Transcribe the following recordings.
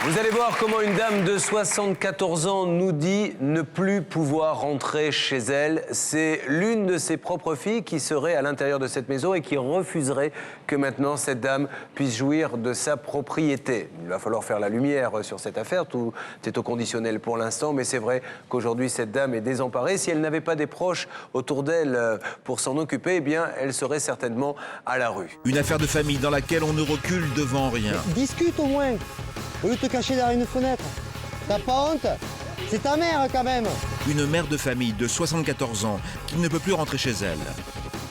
Vous allez voir comment une dame de 74 ans nous dit ne plus pouvoir rentrer chez elle. C'est l'une de ses propres filles qui serait à l'intérieur de cette maison et qui refuserait que maintenant cette dame puisse jouir de sa propriété. Il va falloir faire la lumière sur cette affaire, tout est au conditionnel pour l'instant, mais c'est vrai qu'aujourd'hui cette dame est désemparée. Si elle n'avait pas des proches autour d'elle pour s'en occuper, eh bien elle serait certainement à la rue. Une affaire de famille dans laquelle on ne recule devant rien. Discute au moins, au lieu de te cacher derrière une fenêtre. T'as pas honte? C'est ta mère quand même. Une mère de famille de 74 ans qui ne peut plus rentrer chez elle.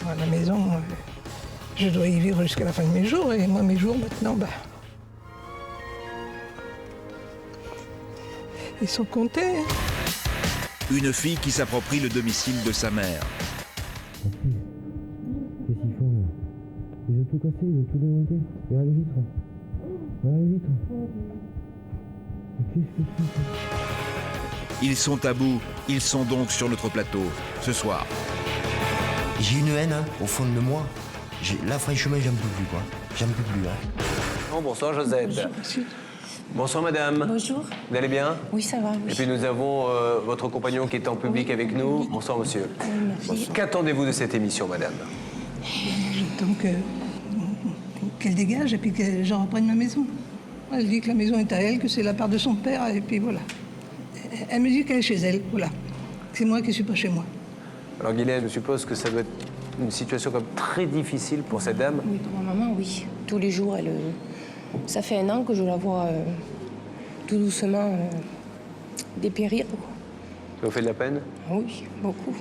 À la maison, je dois y vivre jusqu'à la fin de mes jours. Et moi, mes jours, maintenant, ils sont comptés. Une fille qui s'approprie le domicile de sa mère. Qu'est-ce qu'ils font là? Ils ont tout cassé, ils ont tout démonté. Regarde les vitres. Regarde les vitres. Qu'est-ce qu'ils font? Ils sont à bout, ils sont donc sur notre plateau, ce soir. J'ai une haine au fond de moi. Là, franchement, j'en peux plus, quoi. J'en peux plus, là. Oh, bonsoir Josette. Bonjour. Bonsoir madame. Bonjour. Vous allez bien? Oui, ça va, oui. Et puis nous avons votre compagnon qui est en public avec nous. Bonsoir monsieur. Merci. Qu'attendez-vous de cette émission madame? J'attends qu'elle dégage et puis que je reprenne ma maison. Elle dit que la maison est à elle, que c'est la part de son père, et puis voilà. Elle me dit qu'elle est chez elle, voilà. C'est moi qui ne suis pas chez moi. Alors Guylaine, je suppose que ça doit être une situation comme très difficile pour cette dame. Oui, pour ma maman, oui. Tous les jours, ça fait 1 an que je la vois tout doucement dépérir, quoi. Ça vous fait de la peine? Oui, beaucoup.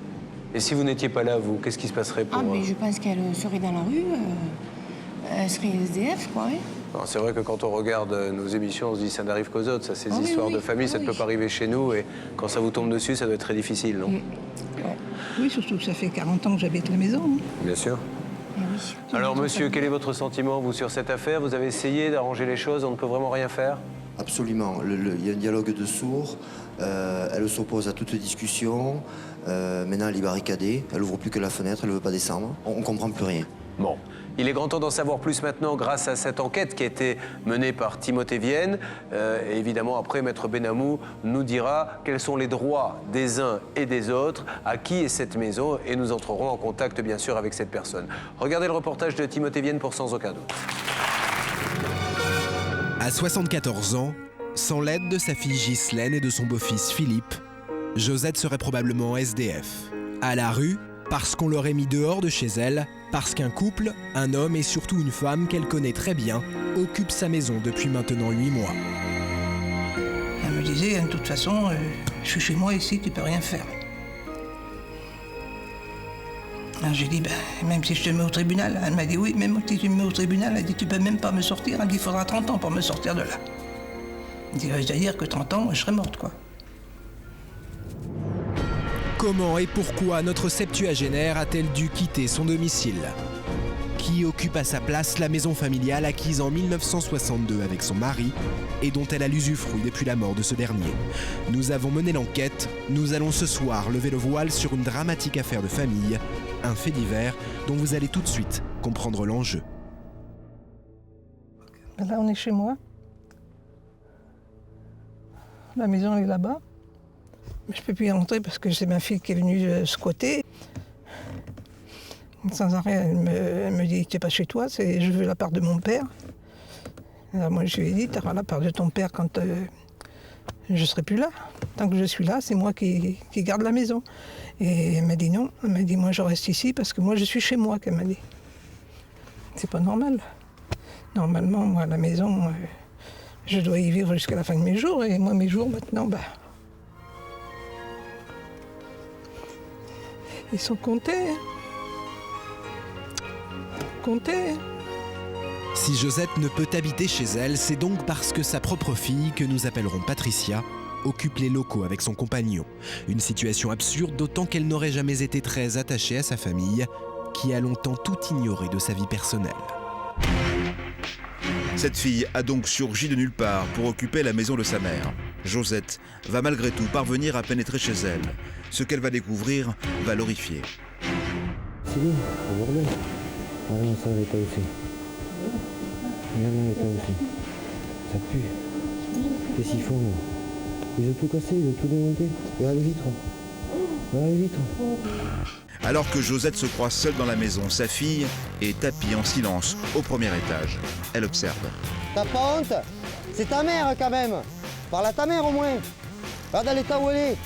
Et si vous n'étiez pas là, vous, qu'est-ce qui se passerait pour... Ah, mais je pense qu'elle serait dans la rue, elle serait SDF, quoi, oui. C'est vrai que quand on regarde nos émissions, on se dit ça n'arrive qu'aux autres. Ça, ces Ah oui, histoires oui, de famille, ça ne oui. peut pas arriver chez nous. Et quand ça vous tombe dessus, ça doit être très difficile, non? Ouais. Oui, surtout que ça fait 40 ans que j'habite la maison. Bien sûr. Ah oui. Alors monsieur, quel est votre sentiment, vous, sur cette affaire? Vous avez essayé d'arranger les choses, on ne peut vraiment rien faire? Absolument. Il y a un dialogue de sourds. Elle s'oppose à toute discussion. Maintenant, elle est barricadée. Elle ouvre plus que la fenêtre, elle ne veut pas descendre. On ne comprend plus rien. Bon. Il est grand temps d'en savoir plus maintenant grâce à cette enquête qui a été menée par Timothée Vienne. Et évidemment, après, Maître Benamou nous dira quels sont les droits des uns et des autres, à qui est cette maison, et nous entrerons en contact, bien sûr, avec cette personne. Regardez le reportage de Timothée Vienne pour Sans aucun doute. À 74 ans, sans l'aide de sa fille Ghislaine et de son beau-fils Philippe, Josette serait probablement SDF. À la rue, parce qu'on l'aurait mis dehors de chez elle, parce qu'un couple, un homme et surtout une femme qu'elle connaît très bien, occupe sa maison depuis maintenant 8 mois. Elle me disait, de toute façon, je suis chez moi ici, tu peux rien faire. Alors j'ai dit, même si je te mets au tribunal, elle m'a dit oui, même si tu me mets au tribunal, elle dit, tu peux même pas me sortir, elle me dit, il faudra 30 ans pour me sortir de là. Elle dit, c'est-à-dire que 30 ans, je serais morte, quoi. Comment et pourquoi notre septuagénaire a-t-elle dû quitter son domicile? Qui occupe à sa place la maison familiale acquise en 1962 avec son mari et dont elle a l'usufruit depuis la mort de ce dernier? Nous avons mené l'enquête, nous allons ce soir lever le voile sur une dramatique affaire de famille, un fait divers dont vous allez tout de suite comprendre l'enjeu. Là, on est chez moi. La maison, elle est là-bas. Je ne peux plus y rentrer parce que c'est ma fille qui est venue squatter. Sans arrêt, elle me dit, tu n'es pas chez toi, je veux la part de mon père. Alors moi, je lui ai dit, tu auras la part de ton père quand je ne serai plus là. Tant que je suis là, c'est moi qui garde la maison. Et elle m'a dit non. Elle m'a dit, moi, je reste ici parce que moi, je suis chez moi, qu'elle m'a dit. C'est pas normal. Normalement, moi, à la maison, je dois y vivre jusqu'à la fin de mes jours. Et moi, mes jours, maintenant, ils sont comptés. Comptés. Si Josette ne peut habiter chez elle, c'est donc parce que sa propre fille, que nous appellerons Patricia, occupe les locaux avec son compagnon. Une situation absurde, d'autant qu'elle n'aurait jamais été très attachée à sa famille, qui a longtemps tout ignoré de sa vie personnelle. Cette fille a donc surgi de nulle part pour occuper la maison de sa mère. Josette va malgré tout parvenir à pénétrer chez elle. Ce qu'elle va découvrir va l'horrifier. C'est bien, c'est bordel. Ah non, ça, l'état aussi. Regarde l'état aussi. Ça pue. Qu'est-ce qu'ils font? Ils ont tout cassé, ils ont tout démonté. Regarde les vitres. Regarde les vitres. Alors que Josette se croit seule dans la maison, sa fille est tapie en silence au premier étage. Elle observe. T'as pas honte? C'est ta mère quand même. Parle à ta mère au moins. Regarde l'état où elle est.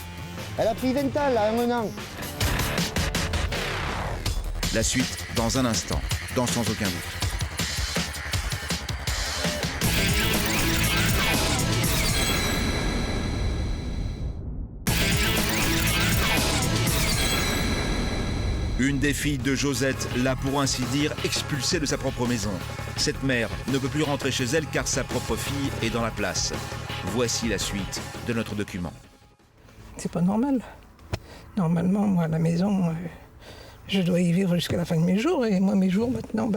Elle a pris 20 ans là, en un an. La suite dans un instant, dans Sans aucun doute. Une des filles de Josette l'a pour ainsi dire expulsée de sa propre maison. Cette mère ne peut plus rentrer chez elle car sa propre fille est dans la place. Voici la suite de notre document. C'est pas normal. Normalement, moi, à la maison, je dois y vivre jusqu'à la fin de mes jours. Et moi, mes jours, maintenant,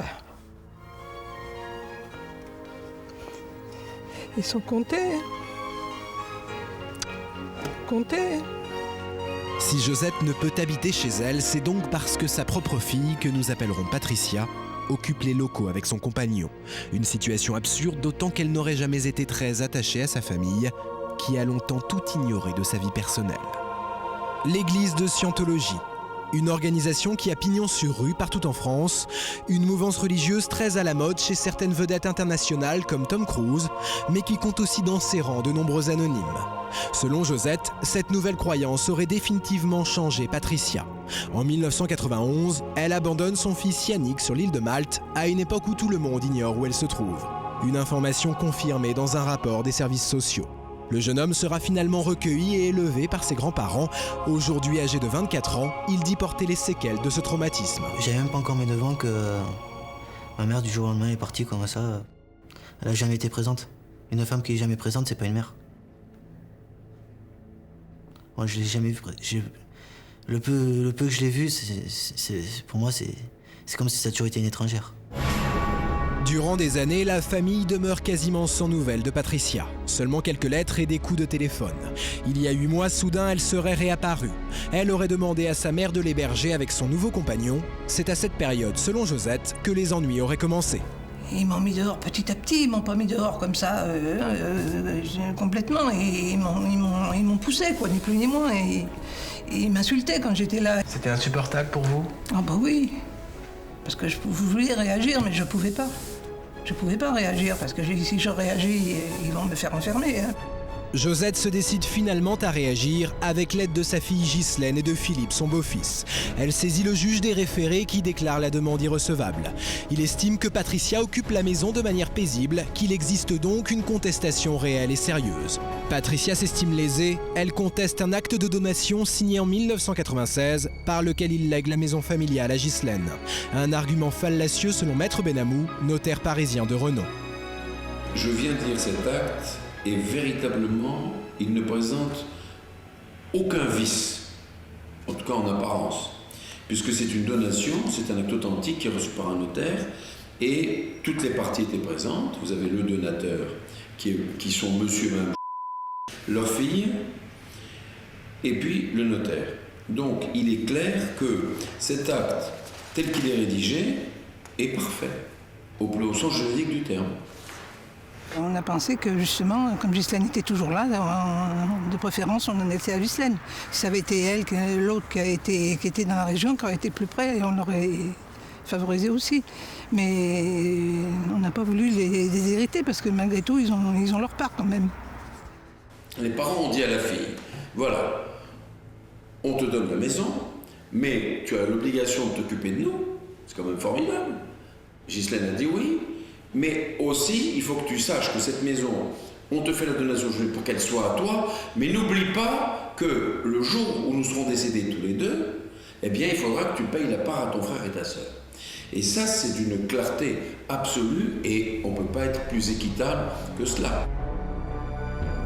ils sont comptés. Comptés. Si Josette ne peut habiter chez elle, c'est donc parce que sa propre fille, que nous appellerons Patricia, occupe les locaux avec son compagnon. Une situation absurde, d'autant qu'elle n'aurait jamais été très attachée à sa famille, qui a longtemps tout ignoré de sa vie personnelle. L'Église de Scientologie, une organisation qui a pignon sur rue partout en France, une mouvance religieuse très à la mode chez certaines vedettes internationales comme Tom Cruise, mais qui compte aussi dans ses rangs de nombreux anonymes. Selon Josette, cette nouvelle croyance aurait définitivement changé Patricia. En 1991, elle abandonne son fils Yannick sur l'île de Malte, à une époque où tout le monde ignore où elle se trouve. Une information confirmée dans un rapport des services sociaux. Le jeune homme sera finalement recueilli et élevé par ses grands-parents. Aujourd'hui âgé de 24 ans, il dit porter les séquelles de ce traumatisme. J'avais même pas encore mes 9 ans que ma mère du jour au lendemain est partie comme ça. Elle a jamais été présente. Une femme qui est jamais présente, c'est pas une mère. Moi, je l'ai jamais vu. Le peu que je l'ai vu, pour moi, c'est comme si ça a toujours été une étrangère. Durant des années, la famille demeure quasiment sans nouvelles de Patricia. Seulement quelques lettres et des coups de téléphone. Il y a 8 mois, soudain, elle serait réapparue. Elle aurait demandé à sa mère de l'héberger avec son nouveau compagnon. C'est à cette période, selon Josette, que les ennuis auraient commencé. Ils m'ont mis dehors petit à petit, ils m'ont pas mis dehors comme ça, complètement. Et ils m'ont poussé, quoi, ni plus ni moins. Et ils m'insultaient quand j'étais là. C'était insupportable pour vous? Ah bah oui. Parce que je voulais réagir, mais je pouvais pas. Je pouvais pas réagir, parce que si je réagis, ils vont me faire enfermer. Hein. Josette se décide finalement à réagir avec l'aide de sa fille Ghislaine et de Philippe, son beau-fils. Elle saisit le juge des référés qui déclare la demande irrecevable. Il estime que Patricia occupe la maison de manière paisible, qu'il existe donc une contestation réelle et sérieuse. Patricia s'estime lésée, elle conteste un acte de donation signé en 1996 par lequel il lègue la maison familiale à Ghislaine. Un argument fallacieux selon Maître Benamou, notaire parisien de renom. Je viens de lire cet acte. Et véritablement, il ne présente aucun vice, en tout cas en apparence, puisque c'est une donation, c'est un acte authentique qui est reçu par un notaire, et toutes les parties étaient présentes. Vous avez le donateur, qui sont monsieur et madame, leur fille, et puis le notaire. Donc il est clair que cet acte, tel qu'il est rédigé, est parfait, au sens juridique du terme. On a pensé que justement, comme Ghislaine était toujours là, de préférence on en était à Ghislaine. Si ça avait été elle, l'autre qui était dans la région, qui aurait été plus près, on l'aurait favorisé aussi. Mais on n'a pas voulu les déshériter parce que malgré tout, ils ont leur part quand même. Les parents ont dit à la fille, voilà, on te donne la maison, mais tu as l'obligation de t'occuper de nous. C'est quand même formidable. Ghislaine a dit oui. Mais aussi, il faut que tu saches que cette maison, on te fait la donation pour qu'elle soit à toi, mais n'oublie pas que le jour où nous serons décédés tous les deux, eh bien, il faudra que tu payes la part à ton frère et ta sœur. Et ça, c'est d'une clarté absolue et on ne peut pas être plus équitable que cela.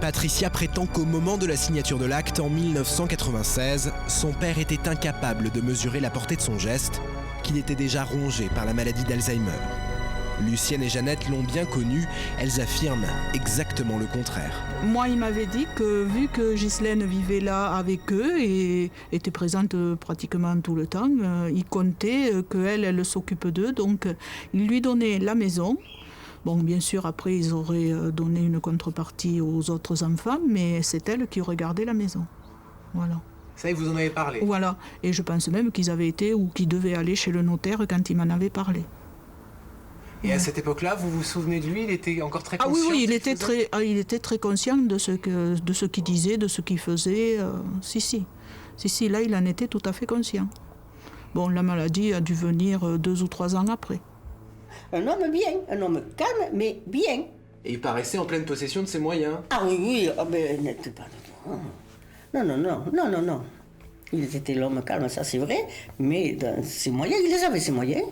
Patricia prétend qu'au moment de la signature de l'acte en 1996, son père était incapable de mesurer la portée de son geste, qu'il était déjà rongé par la maladie d'Alzheimer. Lucienne et Jeannette l'ont bien connu, elles affirment exactement le contraire. Moi, il m'avait dit que vu que Ghislaine vivait là avec eux et était présente pratiquement tout le temps, il comptait qu'elle s'occupe d'eux, donc il lui donnait la maison, Bon, bien sûr, après, ils auraient donné une contrepartie aux autres enfants, mais c'est elle qui regardait la maison. Voilà. Ça, vous en avez parlé? Voilà. Et je pense même qu'ils avaient été ou qu'ils devaient aller chez le notaire quand il m'en avait parlé. Et à cette époque-là, vous vous souvenez de lui? Il était encore très conscient? Ah oui, il était très conscient de ce qu'il disait, de ce qu'il faisait. Si, là, il en était tout à fait conscient. Bon, la maladie a dû venir 2 ou 3 ans après. Un homme bien, un homme calme, mais bien. Et il paraissait en pleine possession de ses moyens? Ah oui, il n'était pas... Non. Il était l'homme calme, ça c'est vrai, mais dans ses moyens, il les avait, ses moyens.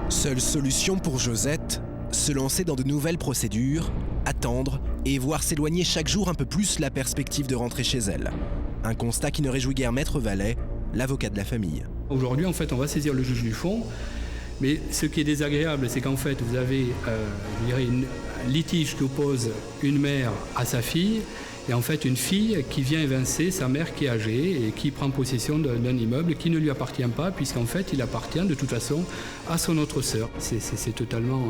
Seule solution pour Josette, se lancer dans de nouvelles procédures, attendre et voir s'éloigner chaque jour un peu plus la perspective de rentrer chez elle. Un constat qui ne réjouit guère Maître Vallet, l'avocat de la famille. Aujourd'hui, en fait, on va saisir le juge du fond, mais ce qui est désagréable, c'est qu'en fait, vous avez un litige qui oppose une mère à sa fille, et en fait une fille qui vient évincer sa mère qui est âgée et qui prend possession d'un immeuble qui ne lui appartient pas, puisqu'en fait il appartient de toute façon à son autre sœur. C'est totalement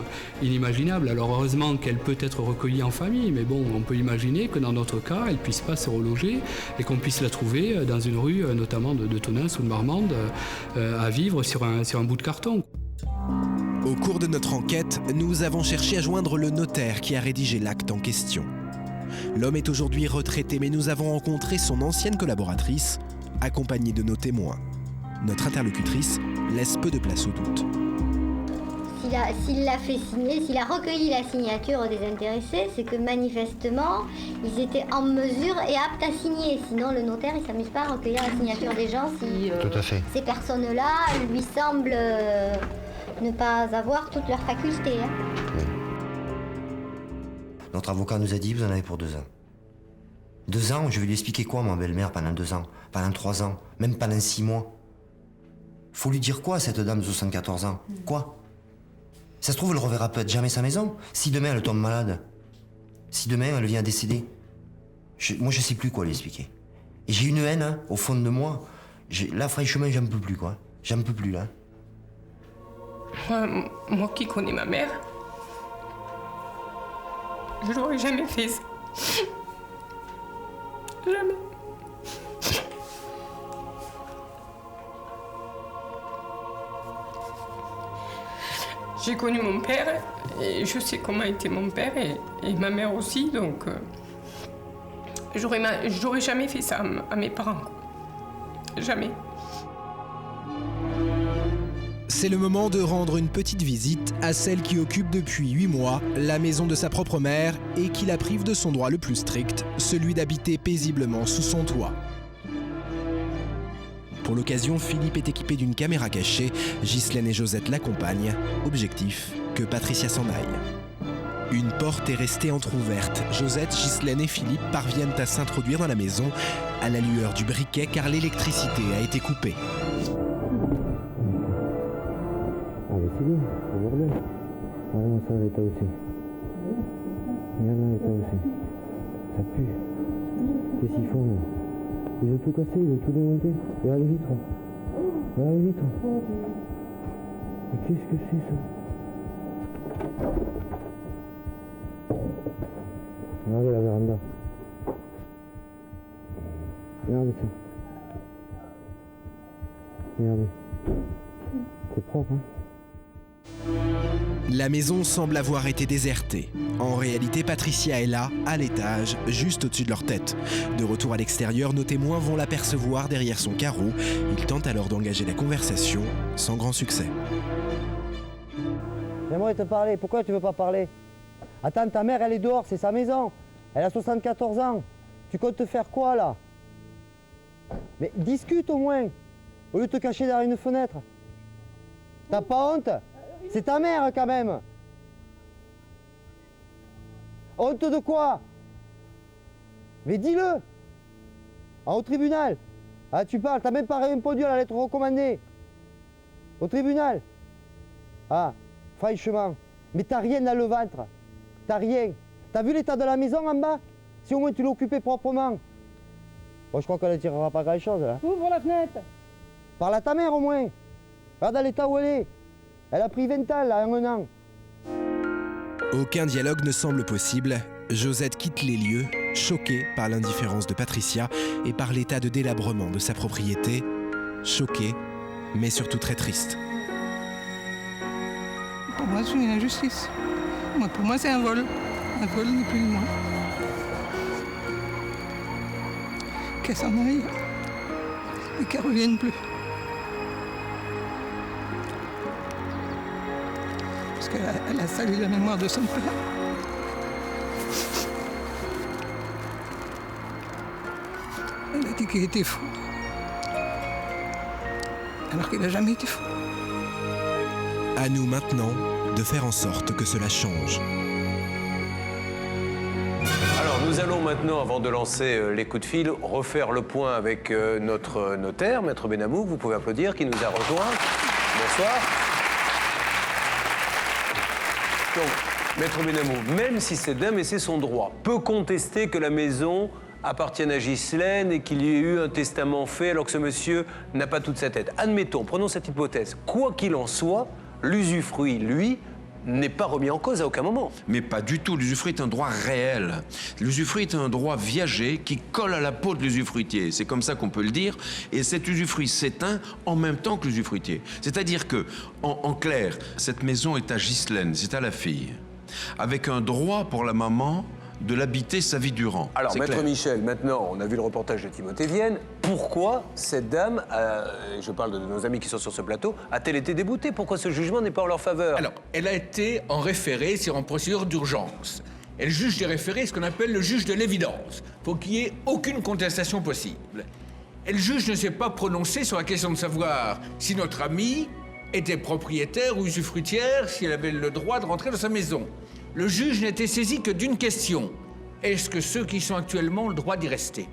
inimaginable. Alors heureusement qu'elle peut être recueillie en famille, mais bon, on peut imaginer que dans notre cas, elle ne puisse pas se reloger et qu'on puisse la trouver dans une rue, notamment de Tonneins ou de Marmande, à vivre sur un bout de carton. Au cours de notre enquête, nous avons cherché à joindre le notaire qui a rédigé l'acte en question. L'homme est aujourd'hui retraité, mais nous avons rencontré son ancienne collaboratrice, accompagnée de nos témoins. Notre interlocutrice laisse peu de place au doute. S'il l'a fait signer, s'il a recueilli la signature des intéressés, c'est que manifestement, ils étaient en mesure et aptes à signer. Sinon, le notaire, il ne s'amuse pas à recueillir la signature des gens si Tout à fait. Ces personnes-là lui semblent ne pas avoir toutes leurs facultés. Hein. Oui. Notre avocat nous a dit, vous en avez pour 2 ans. 2 ans, je vais lui expliquer quoi, ma belle-mère, pendant 2 ans, pendant 3 ans, même pendant 6 mois. Faut lui dire quoi, à cette dame de 74 ans? Quoi? Ça se trouve, elle reverra peut-être jamais sa maison. Si demain, elle tombe malade. Si demain, elle vient à décéder. Moi, je sais plus quoi lui expliquer. Et j'ai une haine, hein, au fond de moi. Là, franchement, j'en peux plus, quoi. J'en peux plus, là. Moi qui connais ma mère, je n'aurais jamais fait ça. Jamais. J'ai connu mon père et je sais comment était mon père et ma mère aussi, donc j'aurais jamais fait ça à mes parents. Jamais. C'est le moment de rendre une petite visite à celle qui occupe depuis 8 mois la maison de sa propre mère et qui la prive de son droit le plus strict, celui d'habiter paisiblement sous son toit. Pour l'occasion, Philippe est équipé d'une caméra cachée. Ghislaine et Josette l'accompagnent. Objectif, que Patricia s'en aille. Une porte est restée entr'ouverte. Josette, Ghislaine et Philippe parviennent à s'introduire dans la maison à la lueur du briquet car l'électricité a été coupée. Ah mais c'est bien, c'est bordel. Regarde ça, l'état aussi. Regarde l'état aussi. Ça pue. Qu'est-ce qu'ils font là? Ils ont tout cassé, ils ont tout démonté. Regarde les vitres. Regarde les vitres. Mais qu'est-ce que c'est ça? Regardez la véranda. Regardez ça. Regardez. C'est propre, hein? La maison semble avoir été désertée. En réalité, Patricia est là, à l'étage, juste au-dessus de leur tête. De retour à l'extérieur, nos témoins vont l'apercevoir derrière son carreau. Ils tentent alors d'engager la conversation, sans grand succès. J'aimerais te parler, pourquoi tu veux pas parler? Attends, ta mère, elle est dehors, c'est sa maison. Elle a 74 ans. Tu comptes te faire quoi, là? Mais discute au moins, au lieu de te cacher derrière une fenêtre. T'as pas honte? C'est ta mère, quand même. Honte de quoi? Mais dis-le. Au tribunal. Ah, tu parles, t'as même pas répondu à la lettre recommandée. Au tribunal. Ah, franchement. Mais t'as rien dans le ventre. T'as rien. T'as vu l'état de la maison en bas? Si au moins tu l'occupais proprement. Bon, je crois qu'elle ne tirera pas grand-chose, là. Ouvre la fenêtre. Parle à ta mère, au moins. Regarde l'état où elle est. Elle a pris 20 ans, là, en 1 an. Aucun dialogue ne semble possible. Josette quitte les lieux, choquée par l'indifférence de Patricia et par l'état de délabrement de sa propriété. Choquée, mais surtout très triste. Pour moi, c'est une injustice. Pour moi, c'est un vol. Un vol, ni plus ni moins. Qu'elle s'en aille et qu'elle ne revienne plus. Parce qu'elle a sali la mémoire de son père. Elle a dit qu'il était fou. Alors qu'il n'a jamais été fou. À nous maintenant de faire en sorte que cela change. Alors nous allons maintenant, avant de lancer les coups de fil, refaire le point avec notre notaire, Maître Benamou, vous pouvez applaudir, qui nous a rejoint. Bonsoir. Donc, Maître Benamou, même si cette dame, et c'est son droit, peut contester que la maison appartienne à Ghislaine et qu'il y ait eu un testament fait alors que ce monsieur n'a pas toute sa tête. Admettons, prenons cette hypothèse. Quoi qu'il en soit, l'usufruit, lui, n'est pas remis en cause à aucun moment. Mais pas du tout. L'usufruit est un droit réel. L'usufruit est un droit viager qui colle à la peau de l'usufruitier. C'est comme ça qu'on peut le dire. Et cet usufruit s'éteint en même temps que l'usufruitier. C'est-à-dire que, en clair, cette maison est à Ghislaine, c'est à la fille. Avec un droit pour la maman de l'habiter sa vie durant. Alors, Maître clair. Michel, maintenant, on a vu le reportage de Timothée Vienne. Pourquoi cette dame, je parle de nos amis qui sont sur ce plateau, a-t-elle été déboutée? Pourquoi ce jugement n'est pas en leur faveur? Alors, elle a été en référé sur une procédure d'urgence. Et le juge des référés est ce qu'on appelle le juge de l'évidence, pour qu'il n'y ait aucune contestation possible. Et le juge ne s'est pas prononcé sur la question de savoir si notre amie était propriétaire ou usufruitière, si elle avait le droit de rentrer dans sa maison. Le juge n'était saisi que d'une question. Est-ce que ceux qui sont actuellement ont le droit d'y rester?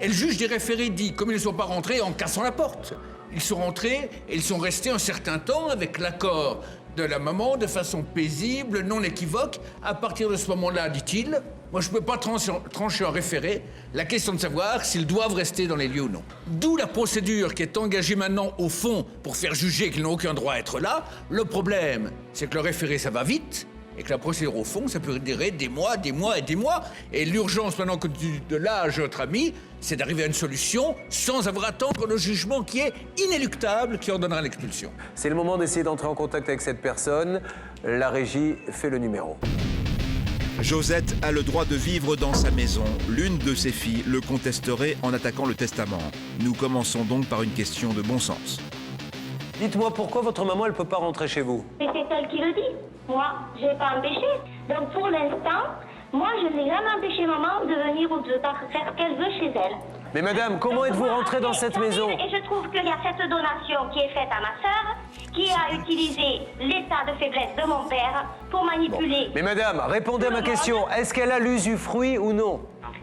Et le juge des référés dit, comme ils ne sont pas rentrés en cassant la porte, ils sont rentrés et ils sont restés un certain temps avec l'accord de la maman de façon paisible, non équivoque. À partir de ce moment-là, dit-il, moi je ne peux pas trancher en référé la question de savoir s'ils doivent rester dans les lieux ou non. D'où la procédure qui est engagée maintenant au fond pour faire juger qu'ils n'ont aucun droit à être là. Le problème, c'est que le référé, ça va vite. Et que la procédure, au fond, ça peut durer des mois, des mois et des mois. Et l'urgence, maintenant, que de l'âge de notre ami, c'est d'arriver à une solution sans avoir à attendre le jugement qui est inéluctable, qui ordonnera l'expulsion. C'est le moment d'essayer d'entrer en contact avec cette personne. La régie fait le numéro. Josette a le droit de vivre dans sa maison. L'une de ses filles le contesterait en attaquant le testament. Nous commençons donc par une question de bon sens. Dites-moi pourquoi votre maman, elle ne peut pas rentrer chez vous? Mais c'est elle qui le dit. Moi, je n'ai pas empêché. Donc pour l'instant, moi, je n'ai jamais empêché maman de venir ou de faire ce qu'elle veut chez elle. Mais madame, comment êtes-vous rentrée dans cette maison? Et je trouve qu'il y a cette donation qui est faite à ma sœur, qui a utilisé l'état de faiblesse de mon père pour manipuler... Mais madame, répondez à ma question. Est-ce qu'elle a l'usufruit ou non?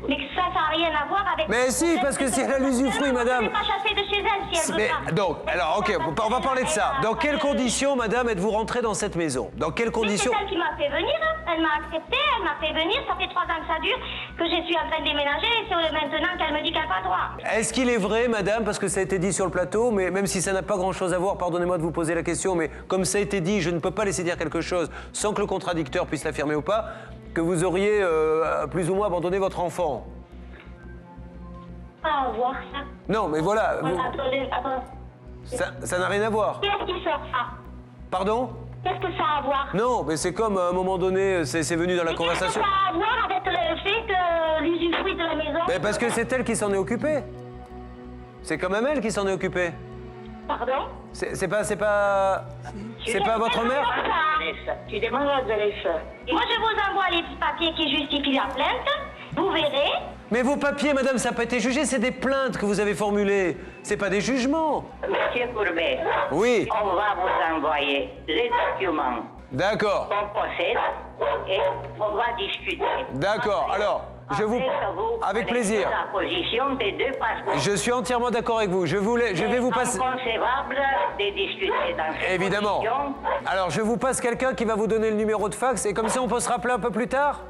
Mais ça n'a rien à voir avec... Mais si, parce que si elle a l'usufruit, madame... Elle ne peut pas chasser de chez elle si elle veut pas. Donc, alors, ok, on va parler de ça. Dans quelles conditions, madame, êtes-vous rentrée dans cette maison? Dans quelles conditions? C'est elle qui m'a fait venir, elle m'a accepté, elle m'a fait venir, ça fait 3 ans que ça dure, que je suis en train de déménager et c'est maintenant qu'elle me dit qu'elle n'a pas droit. Est-ce qu'il est vrai, madame, parce que ça a été dit sur le plateau, mais même si ça n'a pas grand-chose à voir, pardonnez-moi de vous poser la question, mais comme ça a été dit, je ne peux pas laisser dire quelque chose sans que le contradicteur puisse l'affirmer ou pas, que vous auriez plus ou moins abandonné votre enfant? Pas à voir ça. Non, mais voilà. Attendez. Ça n'a rien à voir. Qu'est-ce qui sort ça? Pardon? Qu'est-ce que ça a à voir? Non, mais c'est comme à un moment donné, c'est venu dans la conversation. Qu'est-ce que ça a à voir avec le fait que l'usufruit de la maison... Mais parce que c'est elle qui s'en est occupée. C'est quand même elle qui s'en est occupée. Pardon? C'est pas votre mère? Tu demandes à Moi, je vous envoie les papiers qui justifient la plainte. Vous verrez. Mais vos papiers, madame, ça n'a pas été jugé, c'est des plaintes que vous avez formulées. C'est pas des jugements. Monsieur Courbet. Oui. On va vous envoyer les documents. D'accord. On possède et on va discuter. D'accord. Alors, avec plaisir. La position des deux passeports. Je suis entièrement d'accord avec vous. Je vais vous passer. C'est inconcevable de discuter dans cette Évidemment. position. Alors, je vous passe quelqu'un qui va vous donner le numéro de fax et comme ça, on peut se rappeler un peu plus tard.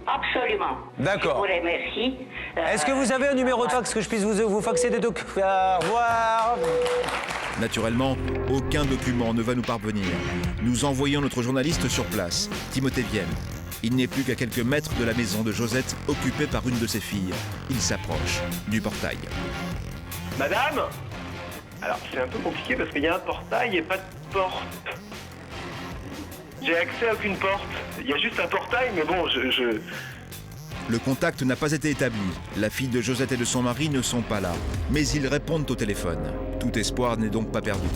Absolument. D'accord. Je vous remercie. Est-ce que vous avez un numéro de fax que je puisse vous faxer des documents? Au revoir. Naturellement, aucun document ne va nous parvenir. Nous envoyons notre journaliste sur place, Timothée Vienne. Il n'est plus qu'à quelques mètres de la maison de Josette, occupée par une de ses filles. Il s'approche du portail. Madame? Alors, c'est un peu compliqué parce qu'il y a un portail et pas de porte. J'ai accès à aucune porte. Il y a juste un portail, mais bon, Le contact n'a pas été établi. La fille de Josette et de son mari ne sont pas là. Mais ils répondent au téléphone. Tout espoir n'est donc pas perdu.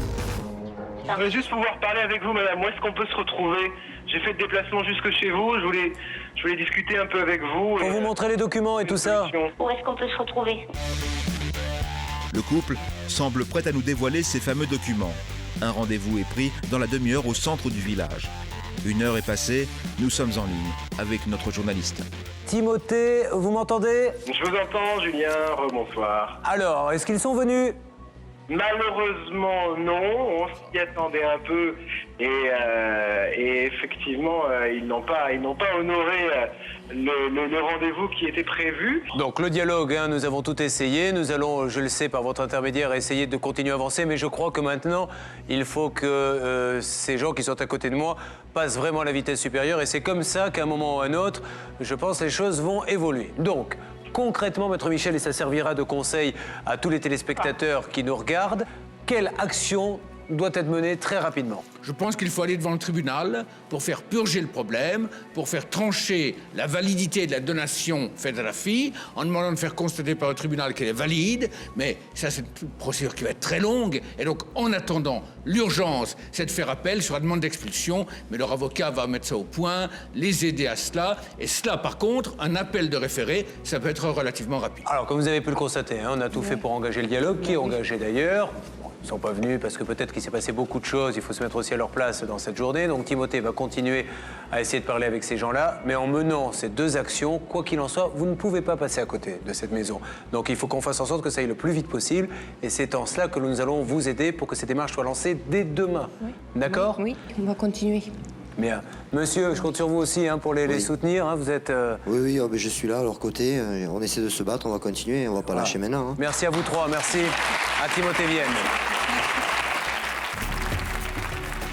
Je voudrais juste pouvoir parler avec vous, madame. Où est-ce qu'on peut se retrouver? J'ai fait le déplacement jusque chez vous. Je voulais discuter un peu avec vous. Pour vous montrer les documents et tout ça. Où est-ce qu'on peut se retrouver? Le couple semble prêt à nous dévoiler ces fameux documents. Un rendez-vous est pris dans la demi-heure au centre du village. 1 heure est passée, nous sommes en ligne avec notre journaliste. Timothée, vous m'entendez? Je vous entends, Julien. Rebonsoir. Alors, est-ce qu'ils sont venus? Malheureusement, non. On s'y attendait un peu. Et effectivement, ils n'ont pas honoré le rendez-vous qui était prévu. Donc le dialogue, hein, nous avons tout essayé. Nous allons, je le sais, par votre intermédiaire, essayer de continuer à avancer. Mais je crois que maintenant, il faut que ces gens qui sont à côté de moi passent vraiment à la vitesse supérieure. Et c'est comme ça qu'à un moment ou à un autre, je pense que les choses vont évoluer. Donc, concrètement, Maître Michel, et ça servira de conseil à tous les téléspectateurs qui nous regardent, quelle action doit être menée très rapidement? Je pense qu'il faut aller devant le tribunal pour faire purger le problème, pour faire trancher la validité de la donation faite à la fille, en demandant de faire constater par le tribunal qu'elle est valide. Mais ça, c'est une procédure qui va être très longue. Et donc, en attendant, l'urgence, c'est de faire appel sur la demande d'expulsion. Mais leur avocat va mettre ça au point, les aider à cela. Et cela, par contre, un appel de référé, ça peut être relativement rapide. Alors, comme vous avez pu le constater, hein, on a tout fait pour engager le dialogue, qui est engagé d'ailleurs. Ils ne sont pas venus parce que peut-être qu'il s'est passé beaucoup de choses. Il faut se mettre aussi à leur place dans cette journée. Donc Timothée va continuer à essayer de parler avec ces gens-là. Mais en menant ces 2 actions, quoi qu'il en soit, vous ne pouvez pas passer à côté de cette maison. Donc il faut qu'on fasse en sorte que ça aille le plus vite possible. Et c'est en cela que nous allons vous aider pour que ces démarches soient lancées dès demain. Oui. D'accord? Oui, on va continuer. Bien. Monsieur, je compte sur vous aussi hein, pour les soutenir. Hein. Vous êtes... Oui, je suis là à leur côté. On essaie de se battre, on va continuer. On va pas lâcher maintenant. Hein. Merci à vous 3. Merci à Timothée Vienne.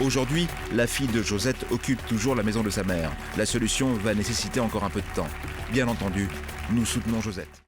Aujourd'hui, la fille de Josette occupe toujours la maison de sa mère. La solution va nécessiter encore un peu de temps. Bien entendu, nous soutenons Josette.